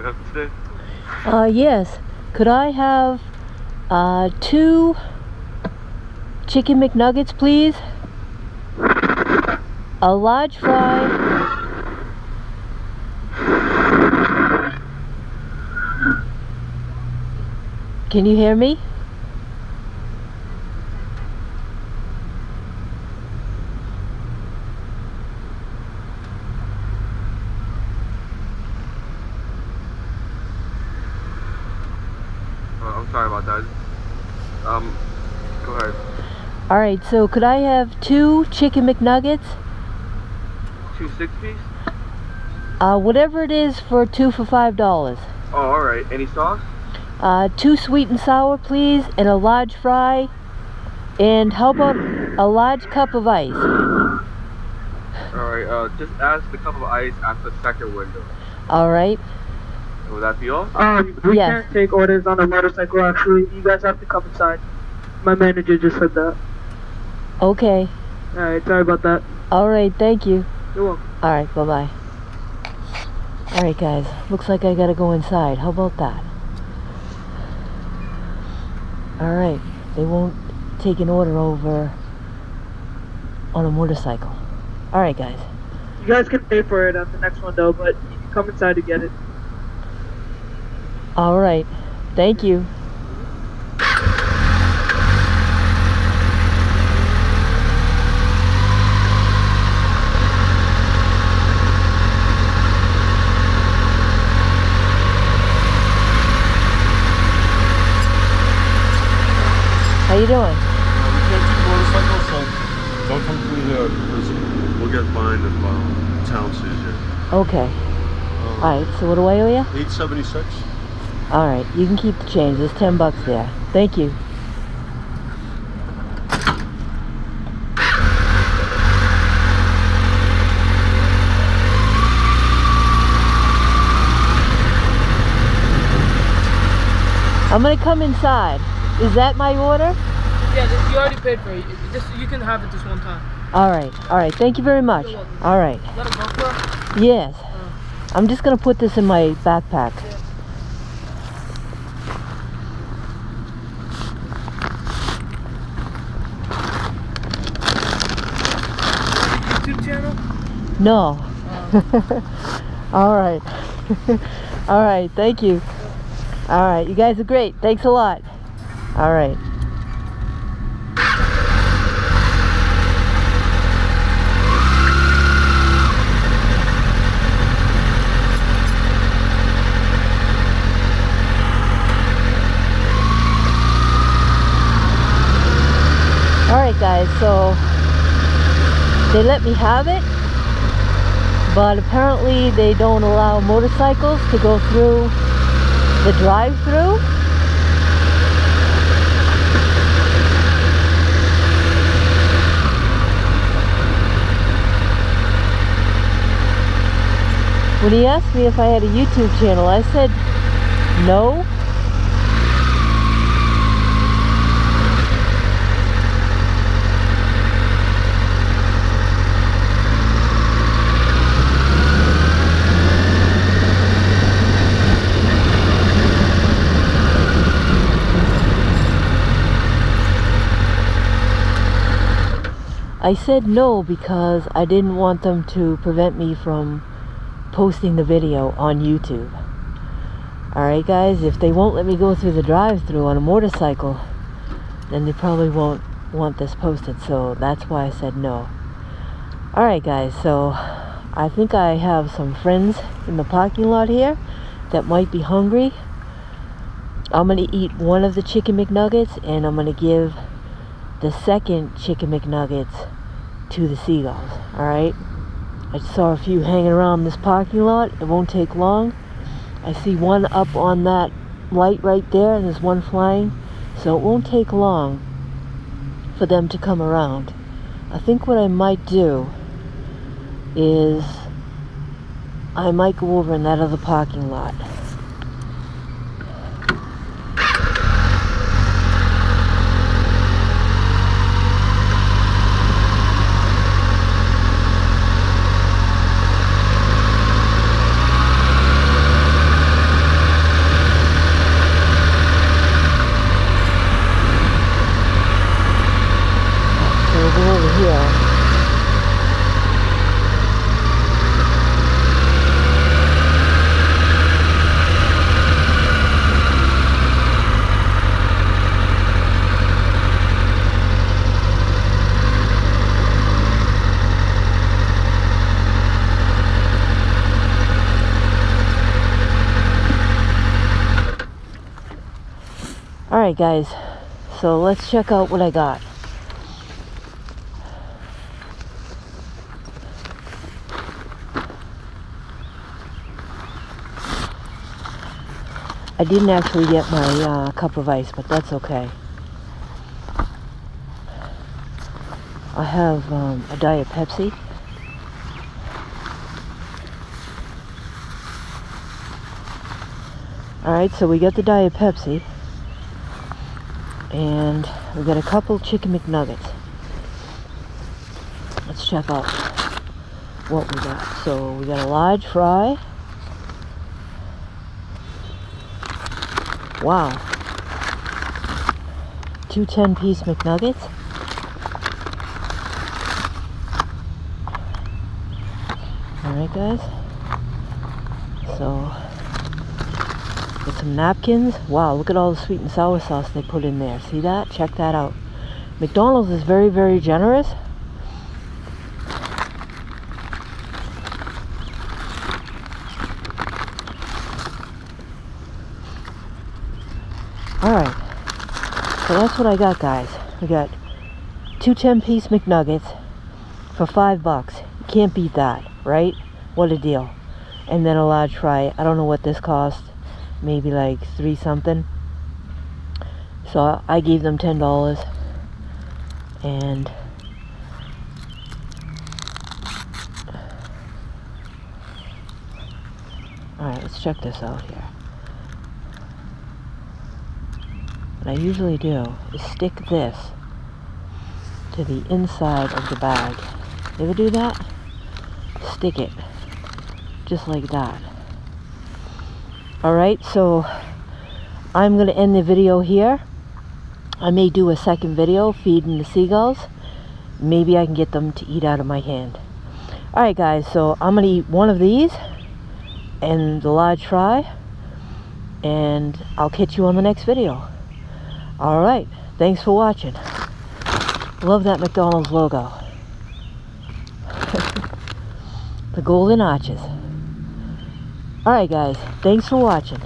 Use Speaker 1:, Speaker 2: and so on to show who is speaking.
Speaker 1: can help you today?
Speaker 2: Yes. Could I have 2 chicken McNuggets, please? A large fry. Can you hear me?
Speaker 1: I'm sorry about that. Go ahead.
Speaker 2: Alright, so could I have 2 chicken McNuggets?
Speaker 1: 2 6-piece?
Speaker 2: Whatever it is for 2 for $5.
Speaker 1: Oh, alright. Any sauce?
Speaker 2: 2 sweet and sour, please, and a large fry. And how about a large cup of ice?
Speaker 1: Alright, just ask the cup of ice at the second window.
Speaker 2: Alright.
Speaker 1: Will that be all?
Speaker 3: We
Speaker 2: Yes.
Speaker 3: can't take orders on a motorcycle, actually. You guys have to come inside. My manager just said that.
Speaker 2: Okay.
Speaker 3: Alright, sorry about that.
Speaker 2: Alright, thank you.
Speaker 3: You're welcome.
Speaker 2: Alright, bye-bye. Alright guys, looks like I gotta go inside. How about that? Alright, they won't take an order over on a motorcycle. Alright guys.
Speaker 3: You guys can pay for it at the next window, but you can come inside to get it.
Speaker 2: Alright, thank you. How you doing?
Speaker 4: We can't take motorcycles, so don't come through here because we'll get fined if town sees you.
Speaker 2: Okay. Alright, so what do I owe you?
Speaker 4: 876.
Speaker 2: Alright, you can keep the change. There's $10 there. Thank you. I'm gonna come inside. Is that my order?
Speaker 3: Yeah, you already paid for it. You can have it this one time.
Speaker 2: Alright, alright. Thank you very much. Alright.
Speaker 3: Let it go for?
Speaker 2: Yes. I'm just gonna put this in my backpack.
Speaker 3: YouTube channel?
Speaker 2: No. Alright. Alright, thank you. Alright, you guys are great. Thanks a lot. Alright. Alright guys, so they let me have it, but apparently they don't allow motorcycles to go through the drive-thru. When he asked me if I had a YouTube channel, I said no. I said no because I didn't want them to prevent me from posting the video on YouTube. Alright guys, if they won't let me go through the drive-thru on a motorcycle, then they probably won't want this posted, so that's why I said no. Alright guys, so I think I have some friends in the parking lot here that might be hungry. I'm gonna eat one of the chicken McNuggets and I'm gonna give the second chicken McNuggets to the seagulls. Alright, I saw a few hanging around this parking lot. It won't take long. I see one up on that light right there and there's one flying, so it won't take long for them to come around. I think what I might do is I might go over in that other parking lot. Alright guys, so let's check out what I got. I didn't actually get my cup of ice, but that's okay. I have a Diet Pepsi. Alright, so we got the Diet Pepsi. And we got a couple chicken McNuggets. Let's check out what we got. So we got a large fry. Wow. 2 10-piece McNuggets. Alright guys. So, get some napkins. Wow, look at all the sweet and sour sauce they put in there. See that? Check that out. McDonald's is very, very generous. Alright, so that's what I got, guys. We got 2 10-piece McNuggets for $5. You can't beat that, right? What a deal. And then a large fry. I don't know what this cost. Maybe like 3 something. So I gave them $10. And alright, let's check this out here. What I usually do is stick this to the inside of the bag. You ever do that? Stick it just like that. Alright, so I'm going to end the video here. I may do a second video feeding the seagulls. Maybe I can get them to eat out of my hand. Alright guys, so I'm going to eat one of these and the large fry, and I'll catch you on the next video. Alright, thanks for watching. Love that McDonald's logo. The golden arches. Alright guys, thanks for watching.